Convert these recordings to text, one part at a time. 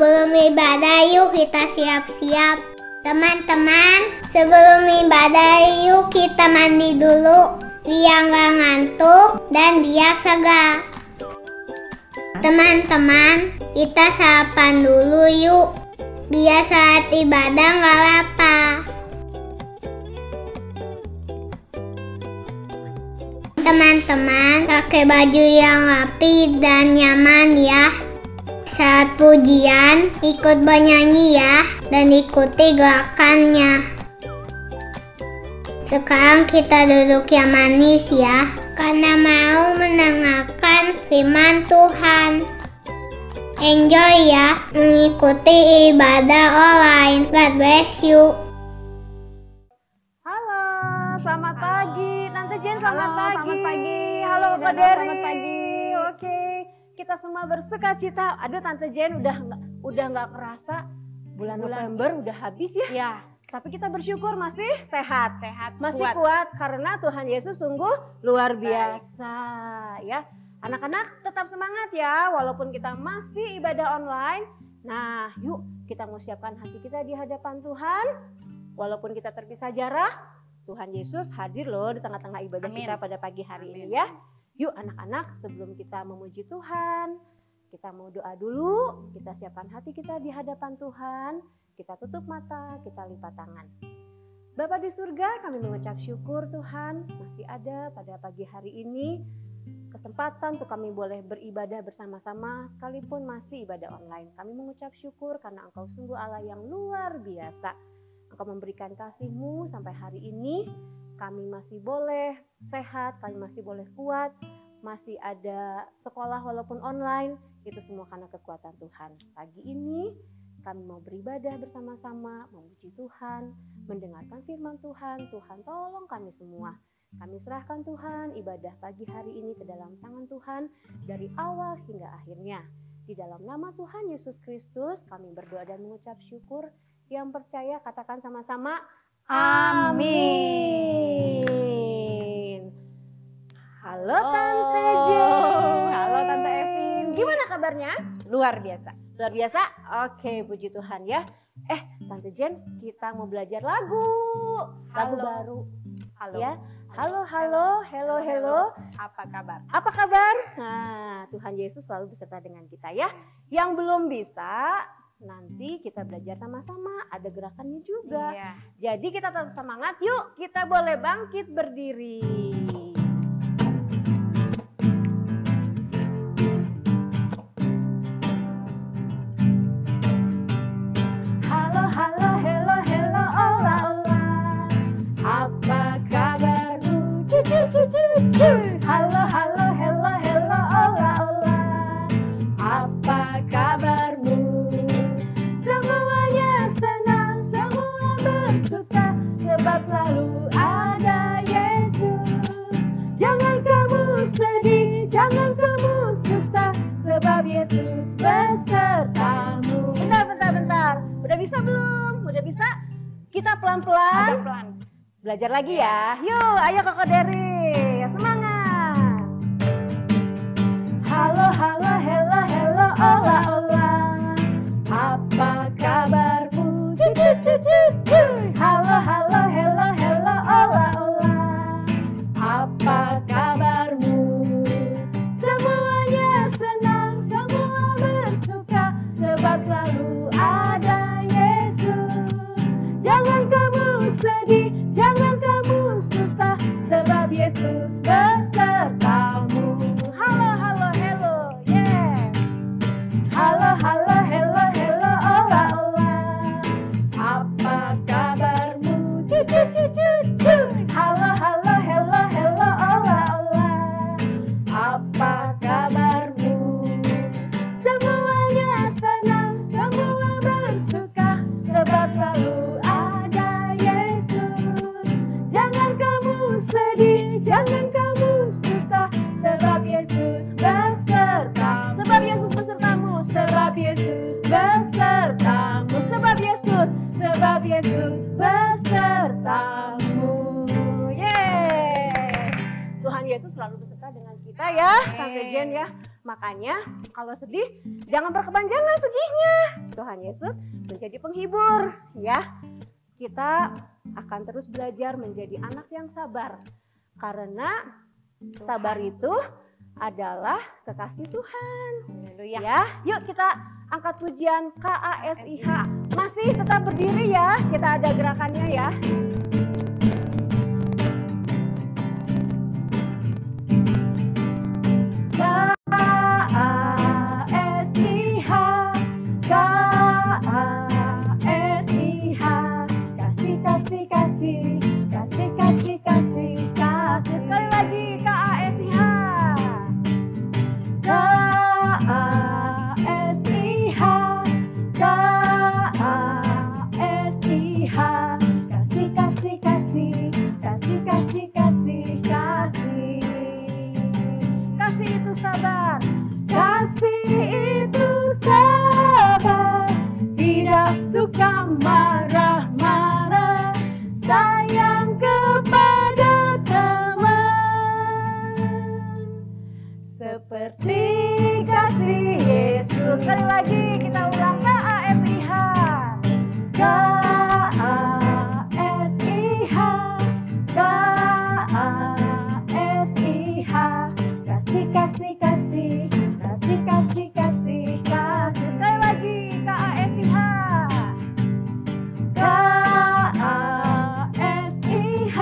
Sebelum ibadah yuk kita siap-siap. Teman-teman, sebelum ibadah yuk kita mandi dulu. Biar gak ngantuk dan biar segar. Teman-teman, kita sarapan dulu yuk. Biar saat ibadah gak lapar. Teman-teman, pakai baju yang rapi dan nyaman ya. Saat pujian, ikut bernyanyi ya, dan ikuti gerakannya. Sekarang kita duduk yang manis ya, karena mau mendengarkan firman Tuhan. Enjoy ya, mengikuti ibadah online. God bless you. Selamat pagi, Tante Jen. Selamat pagi. Selamat pagi. Halo Kak Dery. Selamat pagi. Oke, kita semua bersuka cita. Aduh Tante Jen, udah nggak kerasa bulan November udah habis ya. Ya, Tapi kita bersyukur masih sehat, masih kuat. karena Tuhan Yesus sungguh luar biasa ya. Anak-anak tetap semangat ya, walaupun kita masih ibadah online. Nah, yuk kita mau siapkan hati kita di hadapan Tuhan. Walaupun kita terpisah jarak, Tuhan Yesus hadir loh di tengah-tengah ibadah kita pada pagi hari ini ya. Yuk anak-anak, sebelum kita memuji Tuhan, kita mau doa dulu, kita siapkan hati kita di hadapan Tuhan. Kita tutup mata, kita lipat tangan. Bapa di surga, kami mengucap syukur Tuhan masih ada pada pagi hari ini. Kesempatan untuk kami boleh beribadah bersama-sama sekalipun masih ibadah online. Kami mengucap syukur karena Engkau sungguh Allah yang luar biasa. Engkau memberikan kasih-Mu sampai hari ini. Kami masih boleh sehat, kami masih boleh kuat. Masih ada sekolah walaupun online. Itu semua karena kekuatan Tuhan. Pagi ini kami mau beribadah bersama-sama, memuji Tuhan, mendengarkan firman Tuhan. Tuhan tolong kami semua. Kami serahkan Tuhan ibadah pagi hari ini ke dalam tangan Tuhan dari awal hingga akhirnya. Di dalam nama Tuhan Yesus Kristus kami berdoa dan mengucap syukur. Yang percaya katakan sama-sama amin. Halo Tante Jen. Halo Tante Evin. Gimana kabarnya? Luar biasa. Luar biasa? Oke, puji Tuhan ya. Tante Jen, kita mau belajar lagu baru. Halo. Ya. Halo. Apa kabar? Apa kabar? Nah, Tuhan Yesus selalu beserta dengan kita ya. Yang belum bisa, nanti kita belajar sama-sama. Ada gerakannya juga. Iya. Jadi kita tetap semangat. Yuk, kita boleh bangkit berdiri. Halo, ola, ola. Apa kabarmu? Semuanya senang, semua bersuka, sebab selalu ada Yesus. Jangan kamu sedih, jangan kamu susah, sebab Yesus besertamu. Bentar. Udah bisa belum? Udah bisa? Kita pelan-pelan. Agak pelan. Belajar lagi ya. Yuk, ayo Kak Dery. Semangat. Halo, ola, ola. Apa kabarmu? Halo, ola, ola. Apa kabarmu? Semuanya senang, semua bersuka, sebab selalu ada Yesus. Jangan kamu sedih, jangan kamu susah, sebab Yesus Yesus selalu beserta dengan kita ya, Tante Jen ya. Makanya kalau sedih, jangan berkepanjangan sedihnya. Tuhan Yesus menjadi penghibur ya. Kita akan terus belajar menjadi anak yang sabar. Karena sabar itu adalah kekasih Tuhan. Haleluya. Ya, yuk kita angkat pujian KASIH. Masih tetap berdiri ya, kita ada gerakannya ya. KASIH, KASIH, kasih, kasih, kasih, kasih, kasih, kasih, kasih. Sekali lagi KASIH. KASIH, KASIH, kasih, kasih, kasih, kasih, kasih, kasih, kasih. Kasih itu sabar. Kasih itu sabar, tidak suka marah-marah, sayang kepada teman. Seperti kasih Yesus. Sekali lagi kita ulang KASIH. KASIH, KASIH, kasih, kasih, kasih, kasih, kasih, kasih, kasih. Sekali lagi KASIH. KASIH,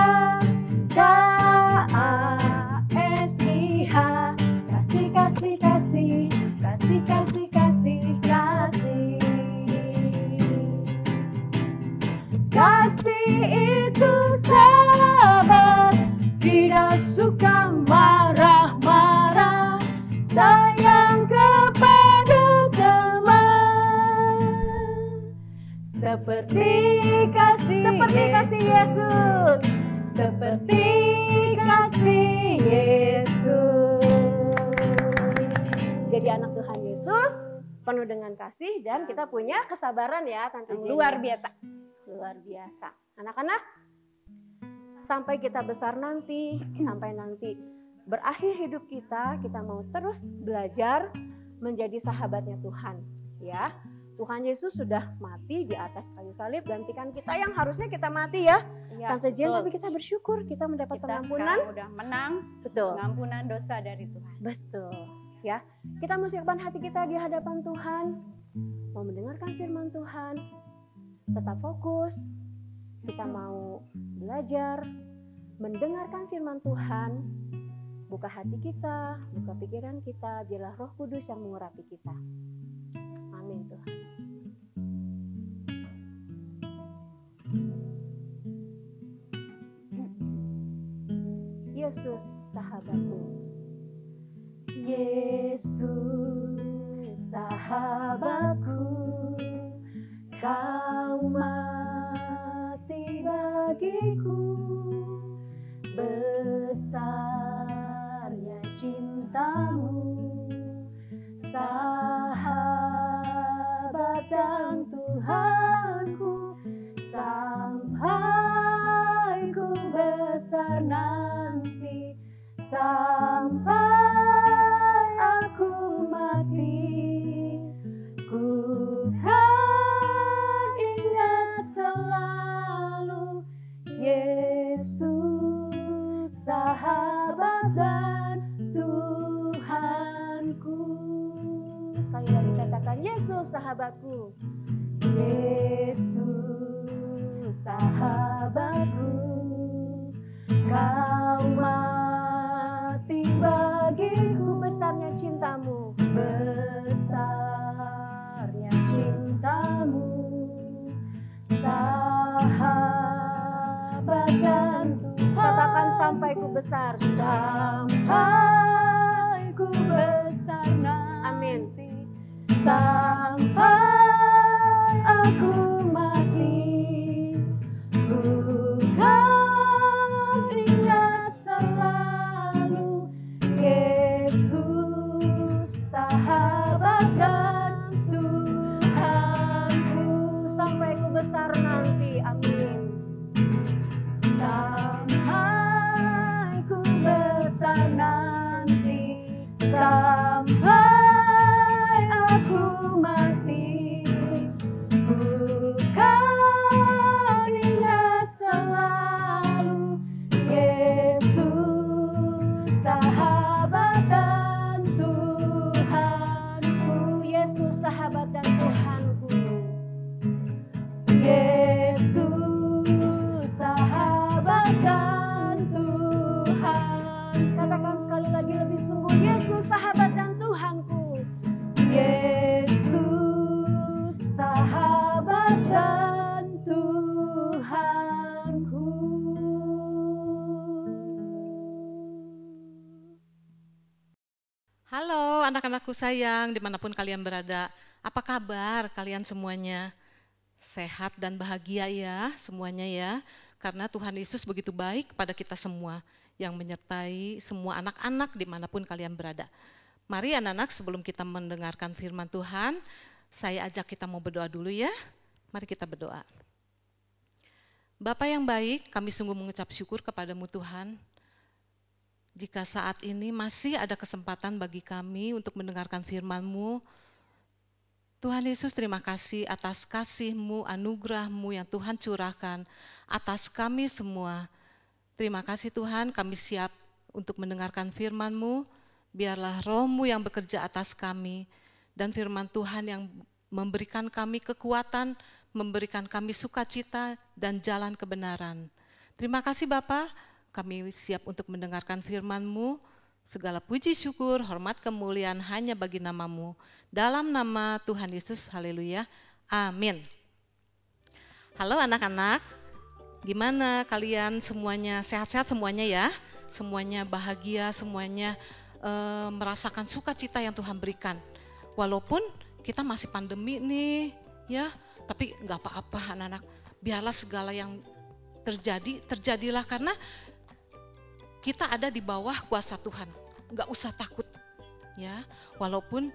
KASIH, kasih, kasih, kasih, kasih, kasih, kasih, kasih. Kasih itu sabar, tidak suka marah-marah, sayang kepada teman. Seperti kasih Yesus. Seperti kasih Yesus. Jadi anak Tuhan Yesus penuh dengan kasih dan kita punya kesabaran ya Tante Jen. Luar biasa. Luar biasa. Anak-anak, sampai kita besar nanti, sampai nanti berakhir hidup kita mau terus belajar menjadi sahabatnya Tuhan. Ya, Tuhan Yesus sudah mati di atas kayu salib, gantikan kita yang harusnya kita mati ya. Ya, Tante Jen, betul. tapi kita bersyukur kita mendapat Kita pengampunan. sekarang udah menang Betul. pengampunan dosa dari Tuhan. Betul. Ya, kita mau siapkan hati kita di hadapan Tuhan, mau mendengarkan firman Tuhan, tetap fokus. Kita mau belajar mendengarkan firman Tuhan, buka hati kita, buka pikiran kita, biarlah Roh Kudus yang mengurapi kita. Amin Tuhan. Yesus sahabatku. Yesus sahabatku, kau mati bagiku, besarnya cintamu, sahabat dan Tuhanku, sampai ku besar nanti, sampai aku mati, ku kan ingat selalu Yesus sahabat dan Tuhanku. Sekali lagi katakan Yesus sahabatku. Yesus sahabatku, kau mati bagiku, Besarnya cintamu, besarnya cintamu, sahabat dan Tuhan. katakan sampai ku besar. Sampai ku besar nanti, Amin. sampai aku mati, ku kan ingat selalu Halo anak-anakku sayang, dimanapun kalian berada. Apa kabar kalian semuanya? Sehat dan bahagia ya semuanya ya. Karena Tuhan Yesus begitu baik kepada kita semua yang menyertai semua anak-anak dimanapun kalian berada. Mari anak-anak sebelum kita mendengarkan firman Tuhan, saya ajak kita mau berdoa dulu ya. Mari kita berdoa. Bapa yang baik, kami sungguh mengucap syukur kepadamu Tuhan. Jika saat ini masih ada kesempatan bagi kami untuk mendengarkan firman-Mu, Tuhan Yesus terima kasih atas kasih-Mu, anugerah-Mu yang Tuhan curahkan atas kami semua. Terima kasih Tuhan, kami siap untuk mendengarkan firman-Mu, biarlah Roh-Mu yang bekerja atas kami, dan firman Tuhan yang memberikan kami kekuatan, memberikan kami sukacita dan jalan kebenaran. Terima kasih Bapa. Kami siap untuk mendengarkan firman-Mu, segala puji syukur, hormat kemuliaan hanya bagi nama-Mu. Dalam nama Tuhan Yesus, haleluya, amin. Halo anak-anak, gimana kalian semuanya, sehat-sehat semuanya ya? Semuanya bahagia, semuanya merasakan sukacita yang Tuhan berikan. Walaupun kita masih pandemi nih ya, tapi gak apa-apa anak-anak, biarlah segala yang terjadilah karena kita ada di bawah kuasa Tuhan, nggak usah takut ya. Walaupun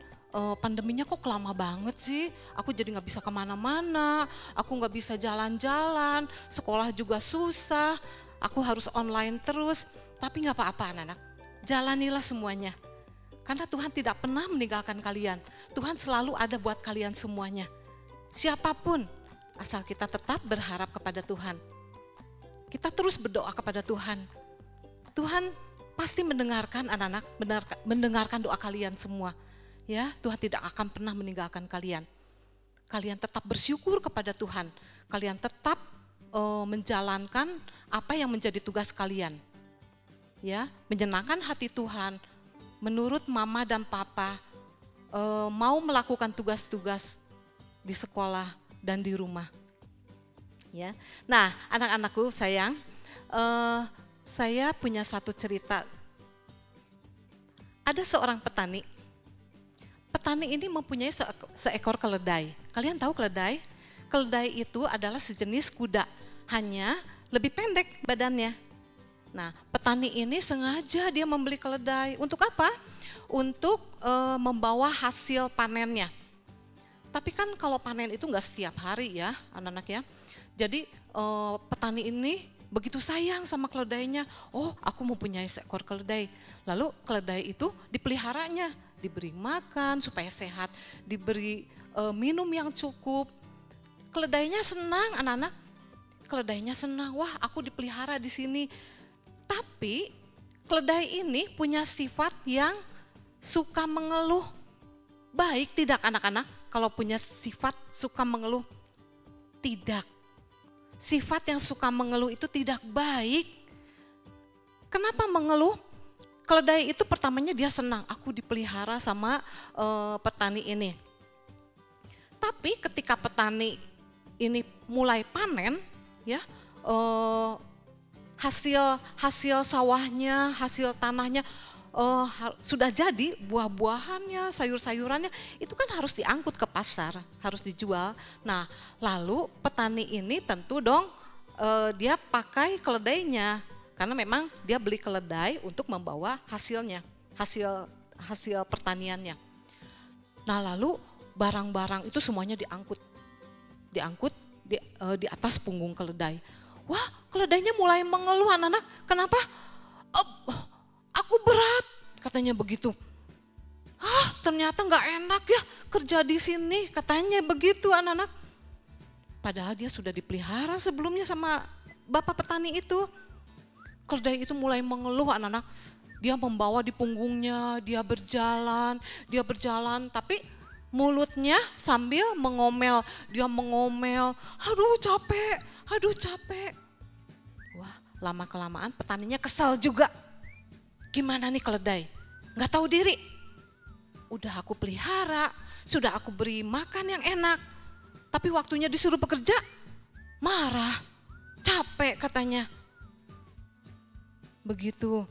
pandeminya kok lama banget sih, aku jadi nggak bisa kemana-mana, aku nggak bisa jalan-jalan, sekolah juga susah, aku harus online terus. Tapi nggak apa-apa anak-anak, jalanilah semuanya. Karena Tuhan tidak pernah meninggalkan kalian, Tuhan selalu ada buat kalian semuanya. Siapapun, asal kita tetap berharap kepada Tuhan. Kita terus berdoa kepada Tuhan. Tuhan pasti mendengarkan anak-anak, mendengarkan doa kalian semua. Ya, Tuhan tidak akan pernah meninggalkan kalian. Kalian tetap bersyukur kepada Tuhan. Kalian tetap menjalankan apa yang menjadi tugas kalian. Ya, menyenangkan hati Tuhan, menurut mama dan papa, mau melakukan tugas-tugas di sekolah dan di rumah. Ya. Nah, anak-anakku sayang, saya punya satu cerita. Ada seorang petani. Petani ini mempunyai seekor keledai. Kalian tahu keledai? Keledai itu adalah sejenis kuda, hanya lebih pendek badannya. Nah, petani ini sengaja dia membeli keledai. Untuk apa? Untuk membawa hasil panennya. Tapi kan kalau panen itu enggak setiap hari ya anak-anak ya. Jadi petani ini begitu sayang sama keledainya, oh aku mempunyai seekor keledai. Lalu keledai itu dipeliharanya, diberi makan supaya sehat, diberi minum yang cukup. Keledainya senang anak-anak, keledainya senang, wah aku dipelihara di sini. Tapi keledai ini punya sifat yang suka mengeluh. Baik tidak anak-anak kalau punya sifat suka mengeluh? Tidak. Sifat yang suka mengeluh itu tidak baik. Kenapa mengeluh? Keledai itu pertamanya dia senang, aku dipelihara sama petani ini. Tapi ketika petani ini mulai panen, ya hasil sawahnya, hasil tanahnya sudah jadi, buah-buahannya, sayur-sayurannya itu kan harus diangkut ke pasar, harus dijual. Nah, lalu petani ini tentu dong dia pakai keledainya karena memang dia beli keledai untuk membawa hasilnya, hasil pertaniannya. Nah, lalu barang-barang itu semuanya diangkut di atas punggung keledai. Wah, keledainya mulai mengeluh anak-anak. Kenapa? Aku berat, katanya begitu. Ternyata nggak enak ya kerja di sini, katanya begitu anak-anak. Padahal dia sudah dipelihara sebelumnya sama bapak petani itu. Keledai itu mulai mengeluh anak-anak. Dia membawa di punggungnya, dia berjalan, tapi mulutnya sambil mengomel. Dia mengomel, aduh capek. Wah, lama-kelamaan petaninya kesal juga. Gimana nih keledai? Nggak tahu diri. Udah aku pelihara, sudah aku beri makan yang enak. Tapi waktunya disuruh bekerja, marah, capek katanya. Begitu.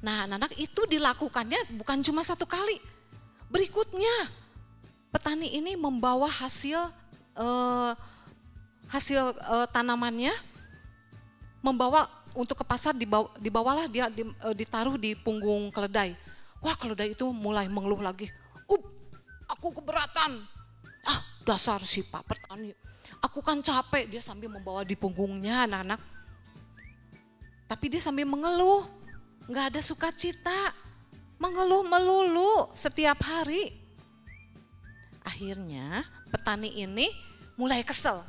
Nah anak-anak itu dilakukannya bukan cuma satu kali. Berikutnya petani ini membawa hasil tanamannya, membawa untuk ke pasar, dibawalah dia ditaruh di punggung keledai. Wah keledai itu mulai mengeluh lagi. Aku keberatan. Dasar si Pak petani. Aku kan capek, dia sambil membawa di punggungnya anak-anak. Tapi dia sambil mengeluh, nggak ada sukacita, mengeluh melulu setiap hari. Akhirnya petani ini mulai kesel.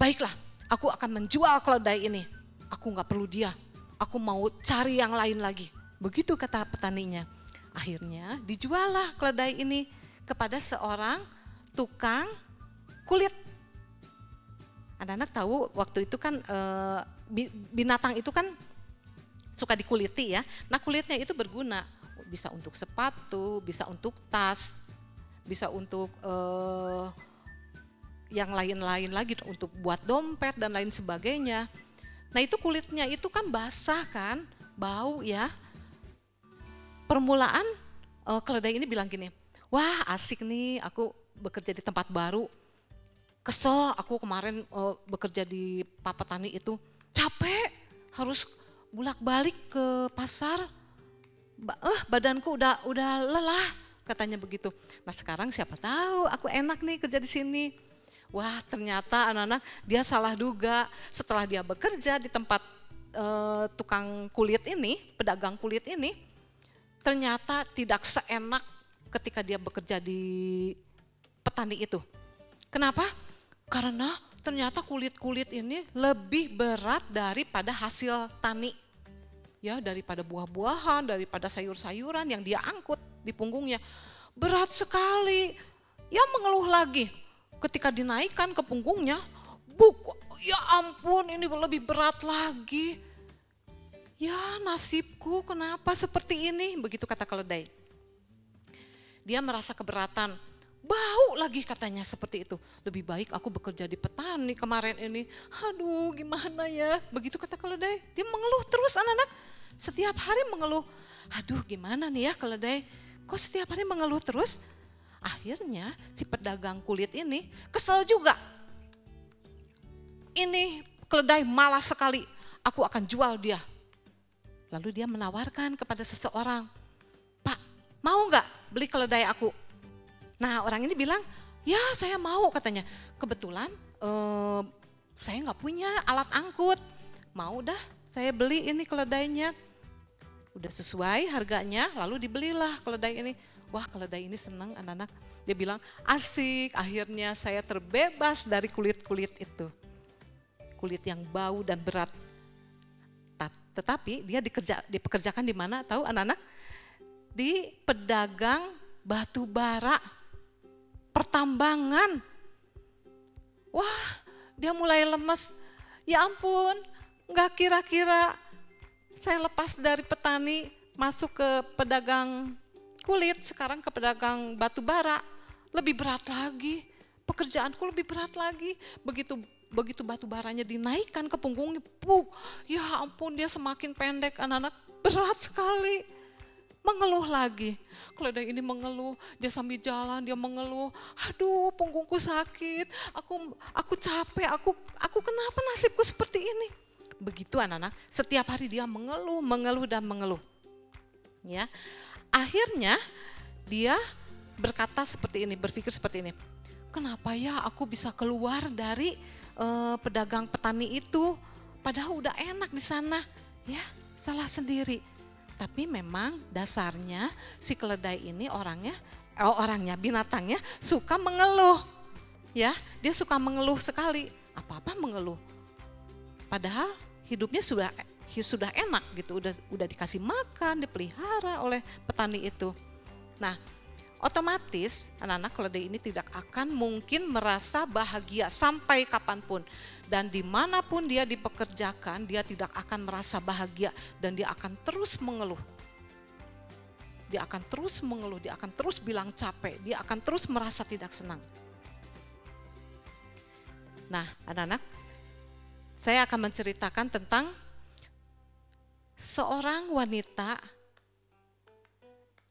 Baiklah, aku akan menjual keledai ini. Aku nggak perlu dia, aku mau cari yang lain lagi. Begitu kata petaninya. Akhirnya dijuallah keledai ini kepada seorang tukang kulit. Anak-anak tahu waktu itu kan binatang itu kan suka dikuliti ya. Nah kulitnya itu berguna, bisa untuk sepatu, bisa untuk tas, bisa untuk yang lain-lain lagi, untuk buat dompet dan lain sebagainya. Nah itu kulitnya itu kan basah kan, bau ya. Permulaan keledai ini bilang gini, wah asik nih aku bekerja di tempat baru. Kesel aku kemarin bekerja di Pak Petani itu, capek harus bolak-balik ke pasar. Badanku udah lelah, katanya begitu. Nah sekarang siapa tahu aku enak nih kerja di sini. Wah ternyata anak-anak dia salah duga. Setelah dia bekerja di tempat tukang kulit ini, pedagang kulit ini, ternyata tidak seenak ketika dia bekerja di petani itu. Kenapa? Karena ternyata kulit-kulit ini lebih berat daripada hasil tani. Ya, daripada buah-buahan, daripada sayur-sayuran yang dia angkut di punggungnya. Berat sekali. Ya mengeluh lagi. Ketika dinaikkan ke punggungnya, ya ampun ini lebih berat lagi. Ya nasibku kenapa seperti ini, begitu kata keledai. Dia merasa keberatan, bau lagi katanya seperti itu. Lebih baik aku bekerja di petani kemarin ini. Aduh gimana ya, begitu kata keledai. Dia mengeluh terus anak-anak, setiap hari mengeluh. Aduh gimana nih ya keledai, kok setiap hari mengeluh terus? Akhirnya si pedagang kulit ini kesel juga. Ini keledai malas sekali, aku akan jual dia. Lalu dia menawarkan kepada seseorang, Pak mau nggak beli keledai aku? Nah orang ini bilang, ya saya mau katanya. Kebetulan saya nggak punya alat angkut, mau dah saya beli ini keledainya. Udah sesuai harganya, lalu dibelilah keledai ini. Wah keledai ini senang anak-anak. Dia bilang, asik akhirnya saya terbebas dari kulit-kulit itu. Kulit yang bau dan berat. Tetapi dia dipekerjakan di mana tahu anak-anak? Di pedagang batu bara, pertambangan. Wah dia mulai lemes. Ya ampun, nggak kira-kira saya lepas dari petani masuk ke pedagang kulit, sekarang ke pedagang batu bara. Lebih berat lagi, pekerjaanku lebih berat lagi. Begitu batu baranya dinaikkan ke punggungnya, ya ampun dia semakin pendek anak-anak, berat sekali. Mengeluh lagi, keledai ini mengeluh, dia sambil jalan dia mengeluh, aduh punggungku sakit, aku capek, aku kenapa nasibku seperti ini? Begitu anak-anak, setiap hari dia mengeluh dan mengeluh. Ya, akhirnya dia berkata seperti ini, berpikir seperti ini, kenapa ya aku bisa keluar dari pedagang petani itu, padahal udah enak di sana, ya salah sendiri. Tapi memang dasarnya si keledai ini binatangnya suka mengeluh, ya dia suka mengeluh sekali, apa-apa mengeluh. Padahal hidupnya sudah enak gitu, udah dikasih makan, dipelihara oleh petani itu. Nah, otomatis anak-anak keledai ini tidak akan mungkin merasa bahagia sampai kapanpun. Dan dimanapun dia dipekerjakan, dia tidak akan merasa bahagia dan dia akan terus mengeluh. Dia akan terus mengeluh, dia akan terus bilang capek, dia akan terus merasa tidak senang. Nah anak-anak, saya akan menceritakan tentang seorang wanita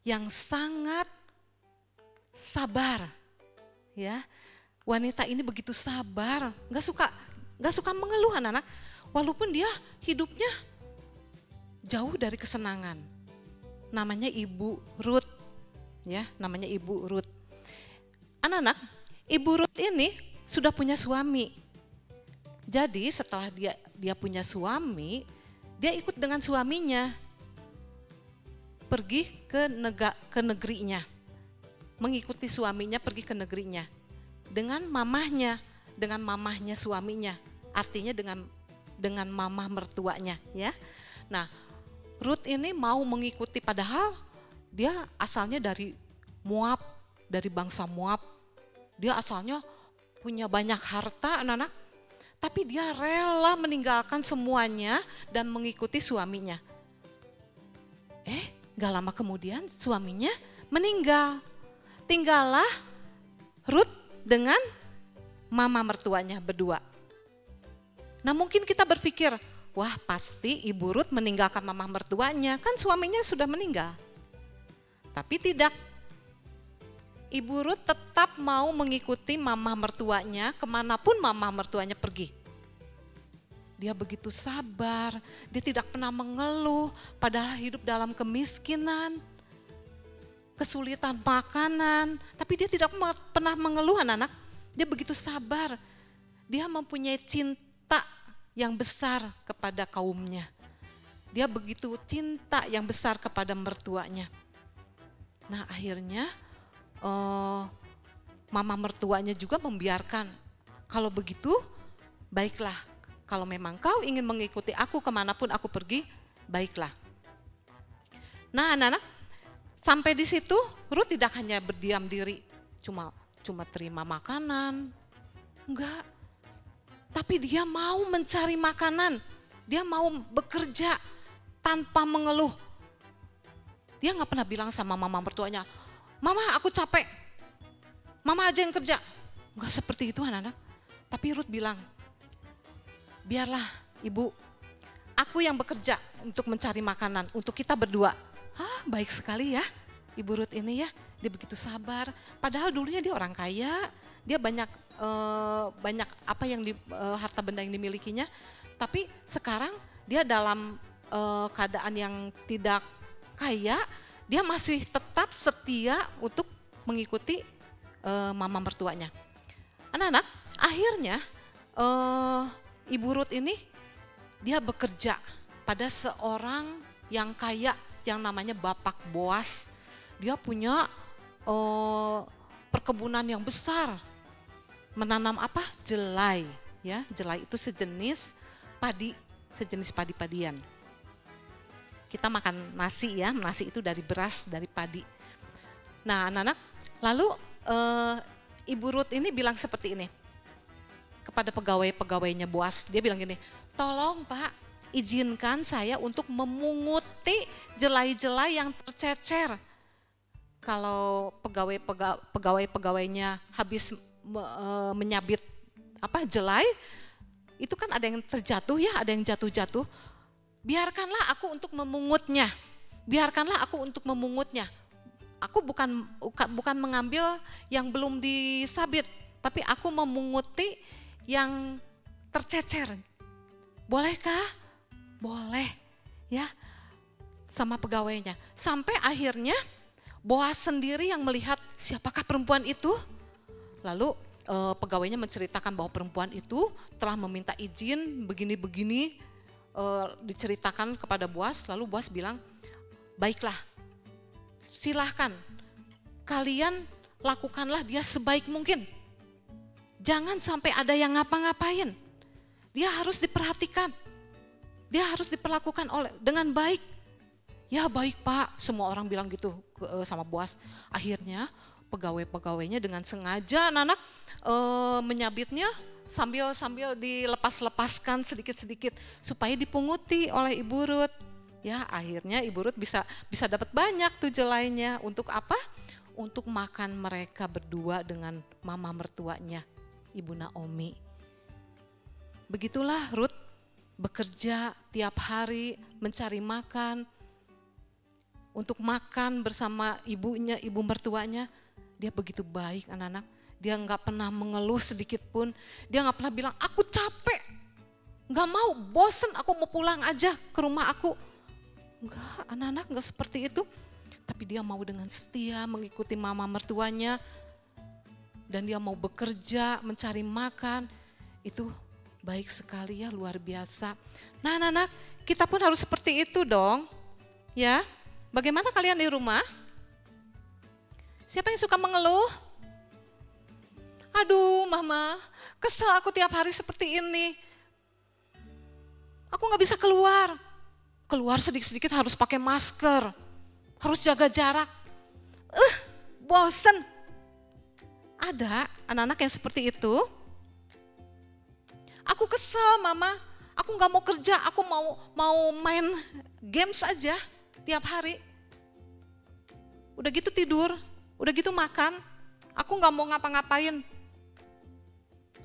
yang sangat sabar, ya. Wanita ini begitu sabar, nggak suka mengeluh anak-anak, walaupun dia hidupnya jauh dari kesenangan. Namanya Ibu Ruth, ya, namanya Ibu Ruth. Anak-anak, Ibu Ruth ini sudah punya suami. Jadi setelah dia punya suami, dia ikut dengan suaminya pergi ke negerinya, mengikuti suaminya pergi ke negerinya dengan mamahnya suaminya, artinya dengan mamah mertuanya, ya. Nah, Ruth ini mau mengikuti, padahal dia asalnya dari Moab, dari bangsa Moab. Dia asalnya punya banyak harta, anak-anak, tapi dia rela meninggalkan semuanya dan mengikuti suaminya. Gak lama kemudian suaminya meninggal. Tinggallah Ruth dengan mama mertuanya berdua. Nah, mungkin kita berpikir, wah pasti Ibu Ruth meninggalkan mama mertuanya, kan suaminya sudah meninggal. Tapi tidak. Ibu Ruth tetap mau mengikuti mama mertuanya kemanapun mama mertuanya pergi. Dia begitu sabar, dia tidak pernah mengeluh, padahal hidup dalam kemiskinan, kesulitan makanan, tapi dia tidak pernah mengeluh, anak-anak. Dia begitu sabar, dia mempunyai cinta yang besar kepada kaumnya. Dia begitu cinta yang besar kepada mertuanya. Nah, akhirnya mama mertuanya juga membiarkan, kalau begitu baiklah, kalau memang kau ingin mengikuti aku kemanapun aku pergi, baiklah. Nah, anak-anak, sampai di situ Ruth tidak hanya berdiam diri, cuma terima makanan, enggak. Tapi dia mau mencari makanan, dia mau bekerja tanpa mengeluh. Dia nggak pernah bilang sama mama mertuanya, mama aku capek, mama aja yang kerja. Enggak seperti itu, anak-anak. Tapi Ruth bilang, biarlah ibu, aku yang bekerja untuk mencari makanan, untuk kita berdua. Baik sekali ya Ibu Ruth ini ya, dia begitu sabar. Padahal dulunya dia orang kaya, dia banyak apa yang harta benda yang dimilikinya. Tapi sekarang dia dalam keadaan yang tidak kaya, dia masih tetap setia untuk mengikuti mama mertuanya. Anak-anak, akhirnya Ibu Ruth ini dia bekerja pada seorang yang kaya yang namanya Bapak Boas. Dia punya perkebunan yang besar, menanam apa? Jelai, ya. Jelai itu sejenis padi, sejenis padi-padian. Kita makan nasi ya, nasi itu dari beras, dari padi. Nah, anak-anak, lalu Ibu Ruth ini bilang seperti ini kepada pegawai-pegawainya Boas. Dia bilang gini, tolong Pak, izinkan saya untuk memunguti jelai-jelai yang tercecer. Kalau pegawai-pegawainya habis menyabit jelai, itu kan ada yang terjatuh ya, ada yang jatuh-jatuh. Biarkanlah aku untuk memungutnya. Biarkanlah aku untuk memungutnya. Aku bukan mengambil yang belum disabit, tapi aku memunguti yang tercecer. Bolehkah? Boleh, ya, sama pegawainya. Sampai akhirnya Boas sendiri yang melihat siapakah perempuan itu. Lalu pegawainya menceritakan bahwa perempuan itu telah meminta izin begini-begini, diceritakan kepada Boas. Lalu Boas bilang, baiklah, silahkan kalian lakukanlah dia sebaik mungkin. Jangan sampai ada yang ngapa-ngapain. Dia harus diperhatikan. Dia harus diperlakukan dengan baik. Ya baik Pak, semua orang bilang gitu sama Boas. Akhirnya pegawai-pegawainya dengan sengaja anak-anak menyabitnya sambil dilepas-lepaskan sedikit-sedikit supaya dipunguti oleh Ibu Ruth. Ya akhirnya Ibu Ruth bisa dapat banyak tuh jelainya. Untuk apa? Untuk makan mereka berdua dengan mama mertuanya, Ibu Naomi. Begitulah Ruth bekerja tiap hari mencari makan. untuk makan bersama ibunya, ibu mertuanya. Dia begitu baik anak-anak. Dia nggak pernah mengeluh sedikit pun. Dia nggak pernah bilang, aku capek, nggak mau, bosen, aku mau pulang aja ke rumah aku. Enggak, anak-anak nggak seperti itu. Tapi dia mau dengan setia mengikuti mama mertuanya. Dan dia mau bekerja, mencari makan. Itu baik sekali ya, luar biasa. Nah anak-anak, kita pun harus seperti itu dong. Ya, bagaimana kalian di rumah? Siapa yang suka mengeluh? Aduh mama, kesel aku tiap hari seperti ini. Aku gak bisa keluar. Keluar sedikit-sedikit harus pakai masker. Harus jaga jarak. Bosen. Ada anak-anak yang seperti itu. Aku kesel mama, aku gak mau kerja, aku mau main games aja tiap hari. Udah gitu tidur, udah gitu makan, aku gak mau ngapa-ngapain.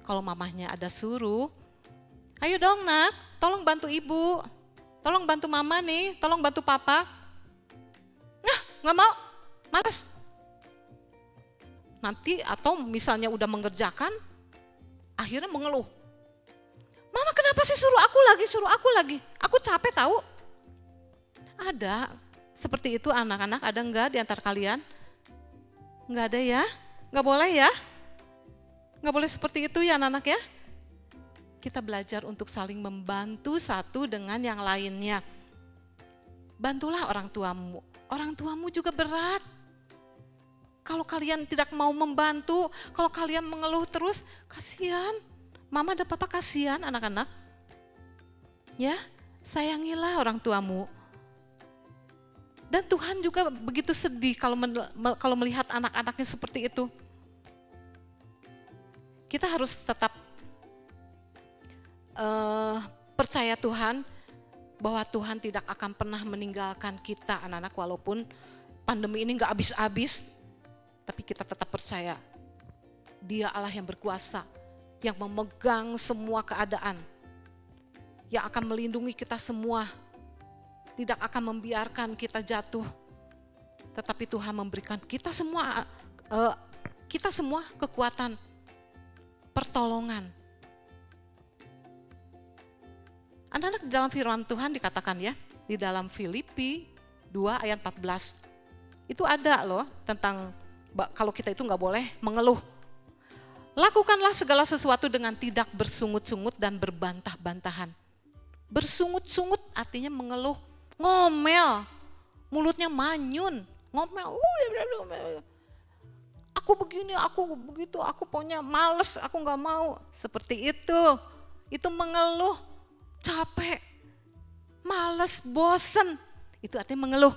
Kalau mamahnya ada suruh, ayo dong nak, tolong bantu ibu, tolong bantu mama nih, tolong bantu papa. Nah gak mau, malas. Nanti atau misalnya udah mengerjakan, akhirnya mengeluh. Mama kenapa sih suruh aku lagi, aku capek tahu. Ada seperti itu anak-anak, ada enggak di antara kalian? Enggak ada ya? Enggak boleh ya? Enggak boleh seperti itu ya anak-anak ya? Kita belajar untuk saling membantu satu dengan yang lainnya. Bantulah orang tuamu juga berat. Kalau kalian tidak mau membantu, kalau kalian mengeluh terus, kasihan. Mama dan papa kasihan anak-anak. Ya, sayangilah orang tuamu. Dan Tuhan juga begitu sedih kalau melihat anak-anaknya seperti itu. Kita harus tetap percaya Tuhan bahwa Tuhan tidak akan pernah meninggalkan kita anak-anak walaupun pandemi ini gak habis-habis. Tapi kita tetap percaya Dia Allah yang berkuasa, yang memegang semua keadaan, yang akan melindungi kita semua, tidak akan membiarkan kita jatuh. Tetapi Tuhan memberikan kita semua kekuatan, pertolongan. Anak-anak di dalam firman Tuhan dikatakan ya, di dalam Filipi 2 ayat 14, itu ada loh tentang kalau kita itu nggak boleh mengeluh. Lakukanlah segala sesuatu dengan tidak bersungut-sungut dan berbantah-bantahan. Bersungut-sungut artinya mengeluh, ngomel, mulutnya manyun, ngomel. Aku begini, aku begitu, aku pokoknya males, aku nggak mau. Seperti itu mengeluh, capek, males, bosen. Itu artinya mengeluh.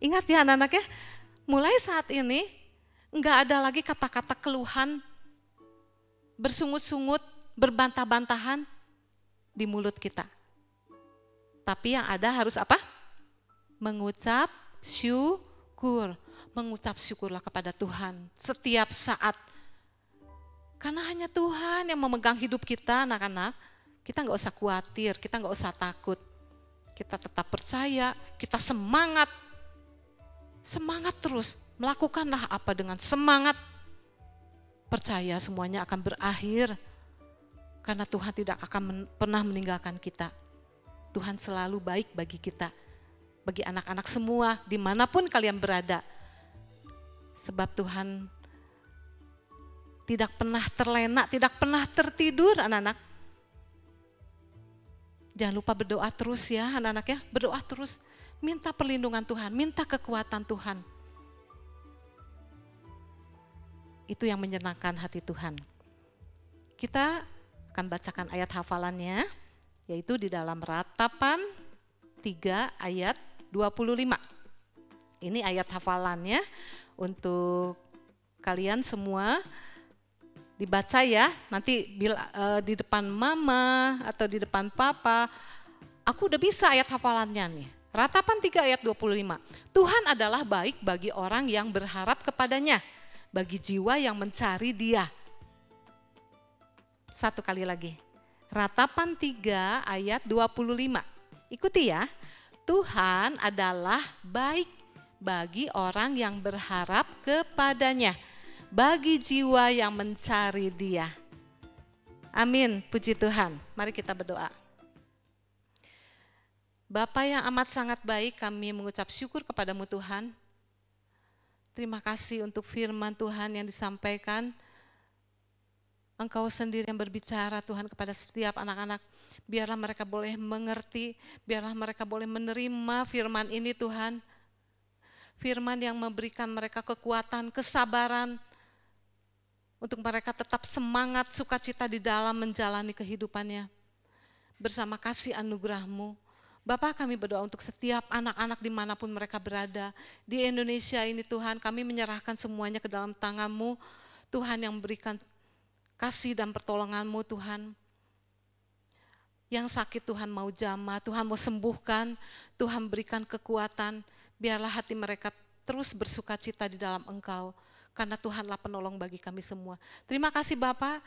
Ingat ya anak-anak ya, mulai saat ini nggak ada lagi kata-kata keluhan, bersungut-sungut, berbantah-bantahan di mulut kita. Tapi yang ada harus apa? Mengucap syukur. Mengucap syukurlah kepada Tuhan setiap saat. Karena hanya Tuhan yang memegang hidup kita anak-anak. Kita nggak usah khawatir, kita nggak usah takut. Kita tetap percaya, kita semangat. Semangat terus. Melakukanlah apa dengan semangat. Percaya semuanya akan berakhir. Karena Tuhan tidak akan pernah meninggalkan kita. Tuhan selalu baik bagi kita. Bagi anak-anak semua, dimanapun kalian berada. Sebab Tuhan tidak pernah terlena, tidak pernah tertidur anak-anak. Jangan lupa berdoa terus ya anak-anak ya. Berdoa terus, minta perlindungan Tuhan, minta kekuatan Tuhan. Itu yang menyenangkan hati Tuhan. Kita akan bacakan ayat hafalannya, yaitu di dalam Ratapan 3 ayat 25. Ini ayat hafalannya untuk kalian semua. Dibaca ya, nanti di depan mama atau di depan papa. Aku udah bisa ayat hafalannya nih. Ratapan 3 ayat 25. Tuhan adalah baik bagi orang yang berharap kepadanya, bagi jiwa yang mencari Dia. Satu kali lagi. Ratapan 3 ayat 25. Ikuti ya. Tuhan adalah baik bagi orang yang berharap kepadanya, bagi jiwa yang mencari Dia. Amin, puji Tuhan. Mari kita berdoa. Bapa yang amat sangat baik, kami mengucap syukur kepadamu Tuhan. Terima kasih untuk firman Tuhan yang disampaikan. Engkau sendiri yang berbicara Tuhan kepada setiap anak-anak. Biarlah mereka boleh mengerti, biarlah mereka boleh menerima firman ini Tuhan. Firman yang memberikan mereka kekuatan, kesabaran, untuk mereka tetap semangat, sukacita di dalam menjalani kehidupannya. Bersama kasih anugerah-Mu, Bapa, kami berdoa untuk setiap anak-anak dimanapun mereka berada. Di Indonesia ini Tuhan, kami menyerahkan semuanya ke dalam tangan-Mu. Tuhan yang memberikan kasih dan pertolongan-Mu Tuhan. Yang sakit Tuhan mau jamah, Tuhan mau sembuhkan, Tuhan berikan kekuatan. Biarlah hati mereka terus bersukacita di dalam Engkau. Karena Tuhanlah penolong bagi kami semua. Terima kasih Bapa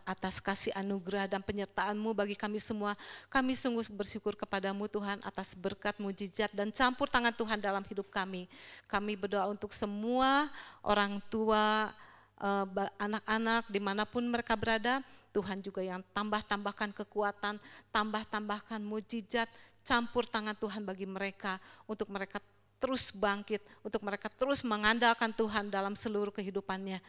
atas kasih anugerah dan penyertaan-Mu bagi kami semua. Kami sungguh bersyukur kepadamu Tuhan atas berkat mujizat dan campur tangan Tuhan dalam hidup kami. Kami berdoa untuk semua orang tua, anak-anak dimanapun mereka berada, Tuhan juga yang tambahkan kekuatan, tambahkan mujizat, campur tangan Tuhan bagi mereka, untuk mereka terus bangkit, untuk mereka terus mengandalkan Tuhan dalam seluruh kehidupannya.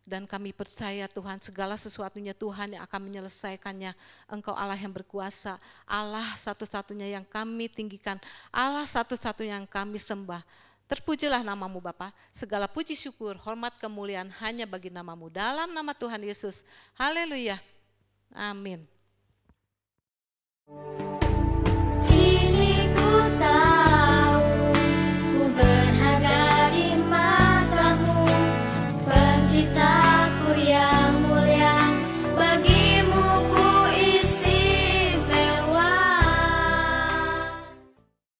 Dan kami percaya Tuhan segala sesuatunya Tuhan yang akan menyelesaikannya. Engkau Allah yang berkuasa, Allah satu-satunya yang kami tinggikan, Allah satu-satunya yang kami sembah. Terpujilah namamu Bapa, segala puji syukur, hormat kemuliaan hanya bagi namamu. Dalam nama Tuhan Yesus, haleluya, amin.